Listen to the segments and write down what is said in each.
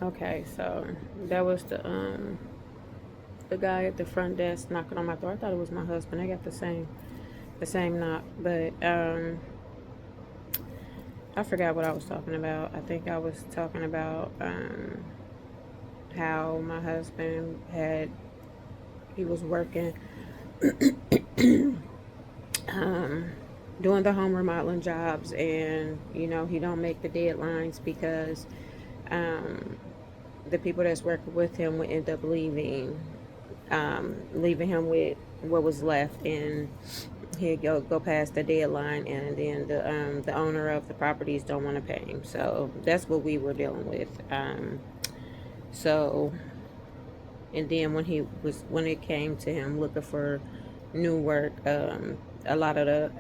Okay, so that was the guy at the front desk knocking on my door. I thought it was my husband. I got the same knock, but I forgot what I was talking about. I think I was talking about how my husband he was working um, doing the home remodeling jobs, and he don't make the deadlines because um, the people that's working with him would end up leaving him with what was left, and he'd go past the deadline, and then the owner of the properties don't want to pay him. So that's what we were dealing with. So and then when it came to him looking for new work, a lot of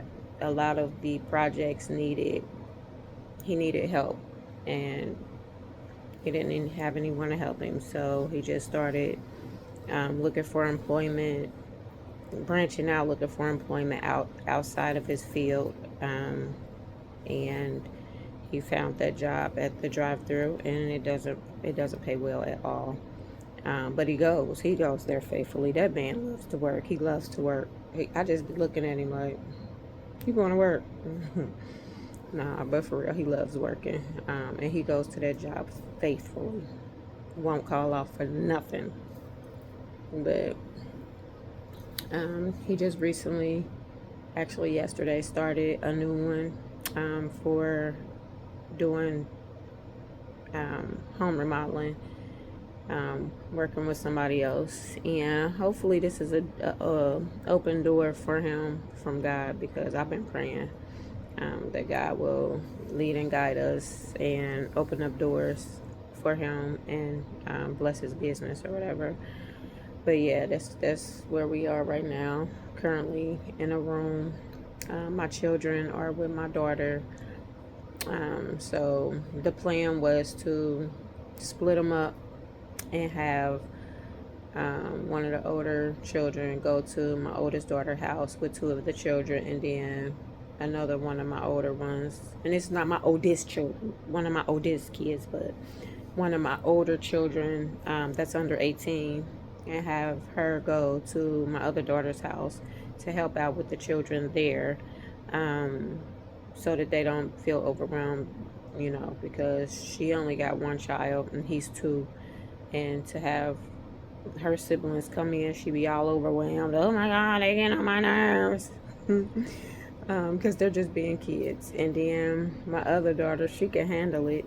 the projects he needed help, and he didn't even have anyone to help him. So he just started looking for employment, branching out, looking for employment outside of his field, and he found that job at the drive-through, and it doesn't pay well at all. But he goes there faithfully. That man loves to work. He loves to work. I just be looking at him like, you going to work? Nah, but for real, he loves working, and he goes to that job faithfully. Won't call off for nothing. But he just recently, actually yesterday, started a new one for doing home remodeling, working with somebody else, and hopefully this is a open door for him from God, because I've been praying that God will lead and guide us and open up doors for him, and bless his business or whatever. But yeah, that's where we are right now. Currently in a room. My children are with my daughter. So the plan was to split them up and have one of the older children go to my oldest daughter's house with two of the children, and then another one of my older ones. And it's not my oldest children, one of my oldest kids, but one of my older children that's under 18, and have her go to my other daughter's house to help out with the children there, um, so that they don't feel overwhelmed, because she only got one child and he's two. And to have her siblings come in, she be all overwhelmed. Oh my God, they get on my nerves. Because they're just being kids. And then my other daughter, she can handle it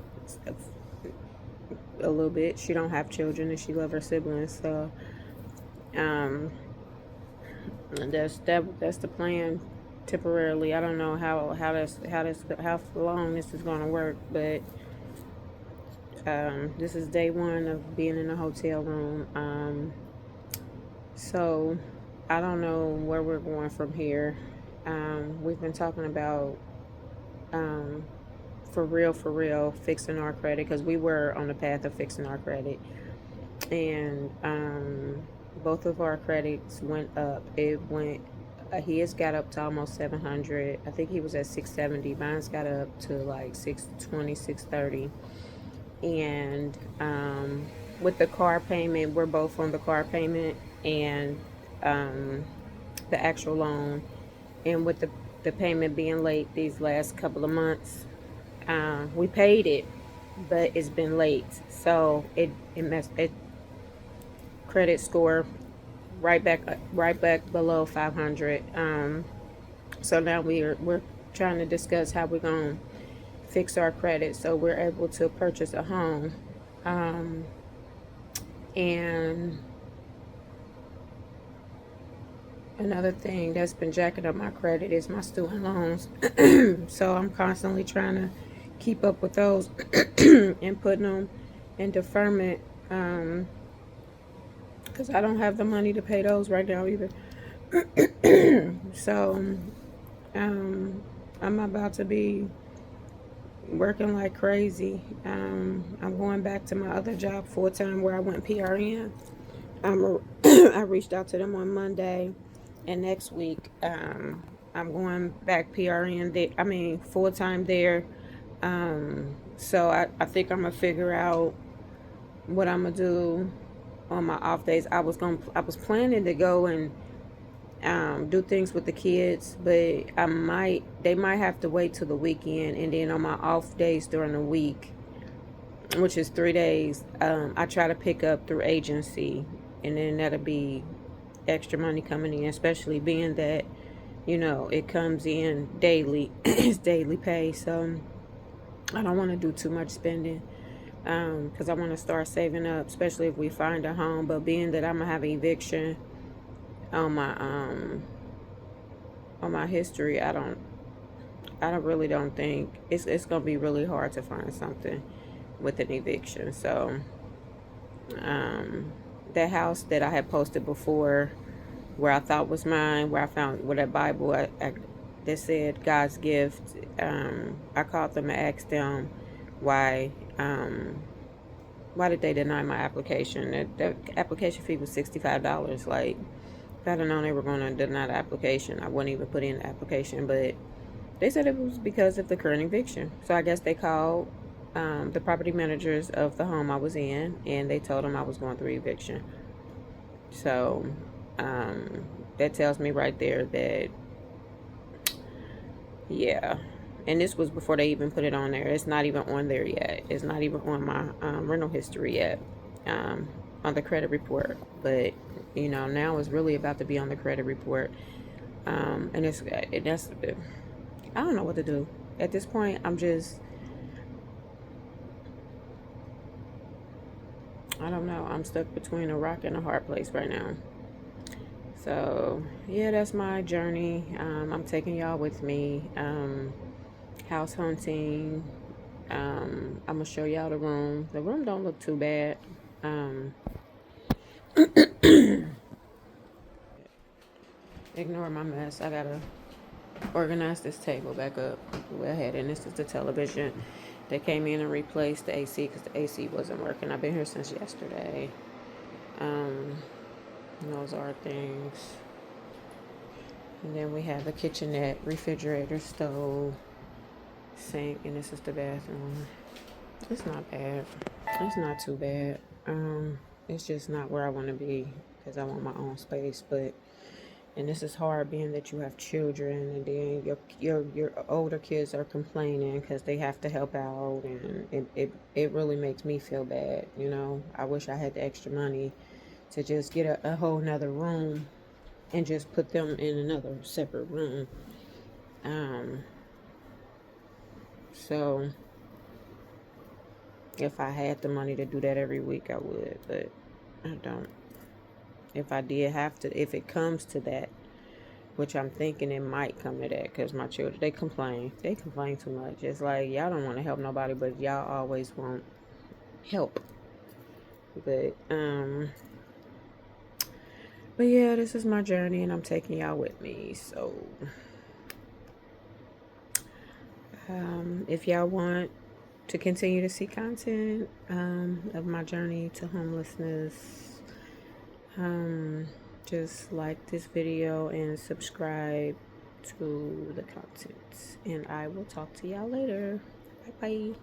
a little bit. She don't have children and she love her siblings. So um, that's the plan temporarily. I don't know how long this is gonna work, but this is day one of being in a hotel room. So I don't know where we're going from here. We've been talking about um, for real, fixing our credit, because we were on the path of fixing our credit, and both of our credits went up. It went. His got up to almost 700. I think he was at 670. Mine's got up to like 620, 630. And with the car payment, we're both on the car payment and um, the actual loan, and with the payment being late these last couple of months, we paid it, but it's been late, so it messed it credit score right back below 500. So now we're trying to discuss how we're gonna fix our credit so we're able to purchase a home. Um, and another thing that's been jacking up my credit is my student loans. So I'm constantly trying to keep up with those and putting them in deferment, because I don't have the money to pay those right now either. So I'm about to be working like crazy. I'm going back to my other job full time where I went PRN. I reached out to them on Monday, and next week I'm going back PRN. I mean full time there. So I think I'm gonna figure out what I'm gonna do on my off days, I was planning to go and do things with the kids, but they might have to wait till the weekend, and then on my off days during the week, which is 3 days, I try to pick up through agency, and then that'll be extra money coming in, especially being that it comes in daily. It's daily pay, so I don't want to do too much spending, because I want to start saving up, especially if we find a home. But being that I'm gonna have an eviction on my history, I don't really don't think it's gonna be really hard to find something with an eviction. So um, that house that I had posted before, where I thought was mine, where I found with that Bible, that said God's gift. I called them and asked them why. Why did they deny my application? The application fee was $65. Like, if I'd have known they were going to deny the application, I wouldn't even put in the application. But they said it was because of the current eviction. So I guess they called the property managers of the home I was in, and they told them I was going through eviction. So that tells me right there that, yeah. And this was before they even put it on there. It's not even on there yet. It's not even on my rental history yet, on the credit report. But now it's really about to be on the credit report. And that's I don't know what to do at this point. I don't know. I'm stuck between a rock and a hard place right now. So yeah, that's my journey. I'm taking y'all with me. House hunting. I'm gonna show y'all the room. The room don't look too bad. Um, Ignore my mess. I gotta organize this table back up. Go ahead, and this is the television. They came in and replaced the AC because the AC wasn't working. I've been here since yesterday. Um, those are things. And then we have a kitchenette, refrigerator, stove, sink, and this is the bathroom. It's not bad. It's not too bad. It's just not where I want to be because I want my own space. And this is hard, being that you have children, and then your older kids are complaining because they have to help out, and it really makes me feel bad. I wish I had the extra money to just get a whole nother room and just put them in another separate room. Um, so if I had the money to do that every week, I would, but I don't. If I did have to, if it comes to that, which I'm thinking it might come to that, because my children, they complain. They complain too much. It's like, y'all don't want to help nobody, but y'all always want help. But yeah, this is my journey, and I'm taking y'all with me. So if y'all want to continue to see content of my journey to homelessness, just like this video and subscribe to the content. And I will talk to y'all later. Bye bye.